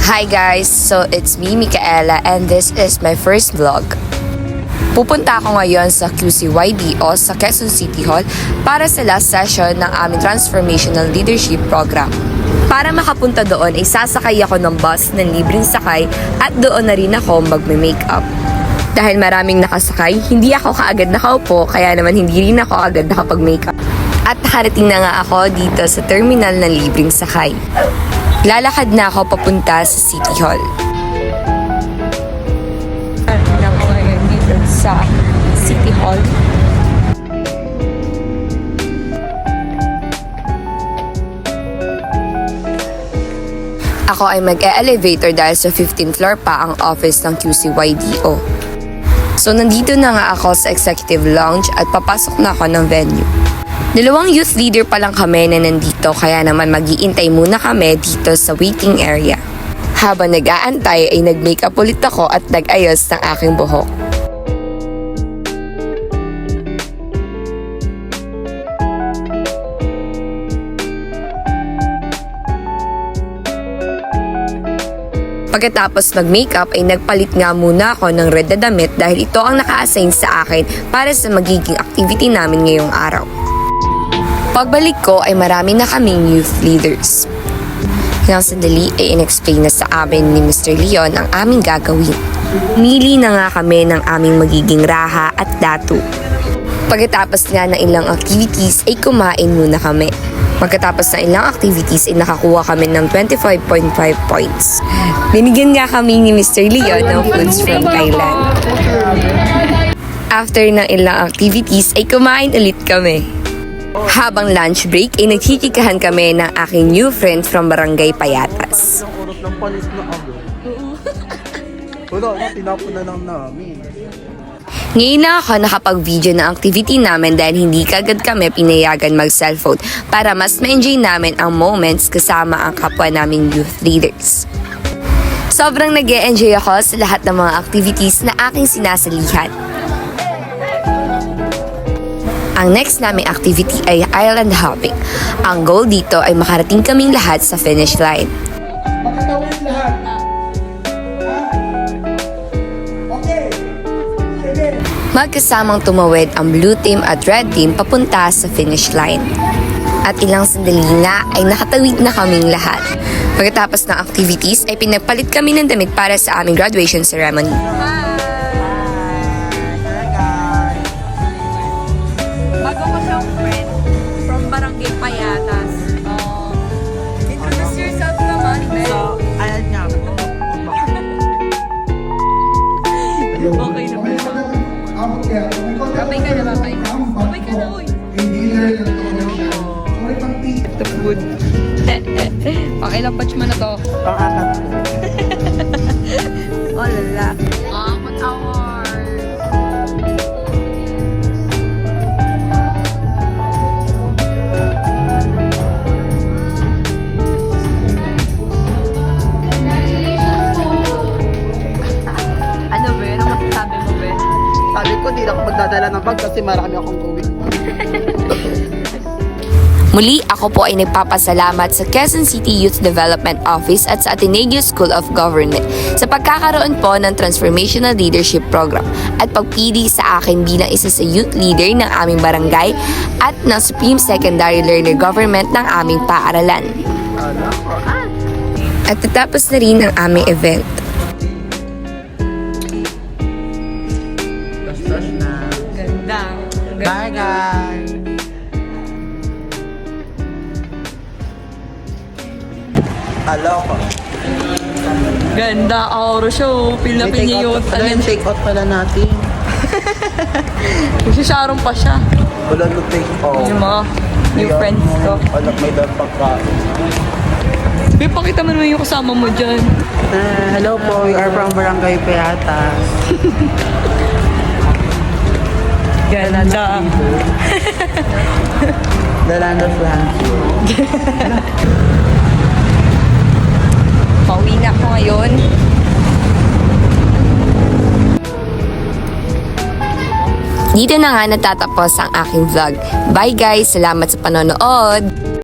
Hi guys! So it's me, Micaela, and this is my first vlog. Pupunta ako ngayon sa QCYD o sa Quezon City Hall para sa last session ng aming Transformational Leadership Program. Para makapunta doon ay sasakay ako ng bus ng libreng sakay at doon na rin ako magme-makeup. Dahil maraming nakasakay, hindi ako kaagad nakaupo kaya naman hindi rin ako agad nakapag-makeup. At nakarating na nga ako dito sa terminal ng libreng sakay. Lalakad na ako papunta sa City Hall. Tingnan ko ngayon dito sa City Hall. Ako ay mag-e-elevator dahil sa 15th floor pa ang office ng QCYDO. So nandito na nga ako sa executive lounge at papasok na ako ng venue. Dalawang youth leader pa lang kami na nandito kaya naman mag-iintay muna kami dito sa waiting area. Habang nag-aantay ay nag-makeup ulit ako at nag-ayos ng aking buhok. Pagkatapos mag-makeup ay nagpalit nga muna ako ng red na damit dahil ito ang naka-assign sa akin para sa magiging activity namin ngayong araw. Pagbalik ko ay marami na kaming youth leaders. Nang sandali ay in-explain na sa amin ni Mr. Leon ang aming gagawin. Mili na nga kami ng aming magiging raha at datu. Pagkatapos nga ng ilang activities ay kumain muna kami. Pagkatapos ng ilang activities ay nakakuha kami ng 25.5 points. Binigyan nga kami ni Mr. Leon ng foods from Thailand. After ng ilang activities ay kumain ulit kami. Habang lunch break ay nagchichikahan kami ng aking new friend from Barangay Payatas. Ang oras ng palis na agad. Wala na, tinapon na lang namin. Ngayon na ako nakapag-video ng activity namin dahil hindi kagad kami pinayagan mag-cellphone para mas ma-enjoy namin ang moments kasama ang kapwa naming youth leaders. Sobrang nag-e-enjoy ako sa lahat ng mga activities na aking sinasalihan. Ang next naming activity ay island hopping. Ang goal dito ay makarating kaming lahat sa finish line. Makatawid lahat. Okay. Sige. Magkasamang tumawid ang blue team at red team papunta sa finish line. At ilang sandali nga ay nakatawid na kaming lahat. Pagkatapos ng activities ay pinagpalit kami ng damit para sa aming graduation ceremony. Bago ko siyang friend from Barangay Payatas. Introduce yourself naman, Beth. So, ayan nga po. Okay na ba? Babay ka na, babay. Babay ka na, uy. The food. Okay lang, patch mo na to. Pang-apat po. Oh, lala. Good hour. Ano, Ben? Ano masasabi mo, Ben? Sabi ko, di na ako magdadala ng bag kasi marami akong gawin. Muli, ako po ay nagpapasalamat sa Quezon City Youth Development Office at sa Ateneo School of Government sa pagkakaroon po ng Transformational Leadership Program at pagpili sa akin bilang isa sa youth leader ng aming barangay at ng Supreme Secondary Learner Government ng aming paaralan. At tatapos na rin ang aming event. Tapos na. Ganda. Bye, guys. Hello po. Ganda, aura show. Pilapin niya yung talent. Take out pala natin. Si Sharon pa siya. Wala no take out. Yung mga new friends ko. Wala, may dal pagkain. Babe, pakita mo naman yung kasama mo dyan. Hello po, we are from Barangay Payatas. Ganda. The land of lands. Pauwi na ako ngayon. Dito na nga natatapos ang aking vlog. Bye guys! Salamat sa panonood!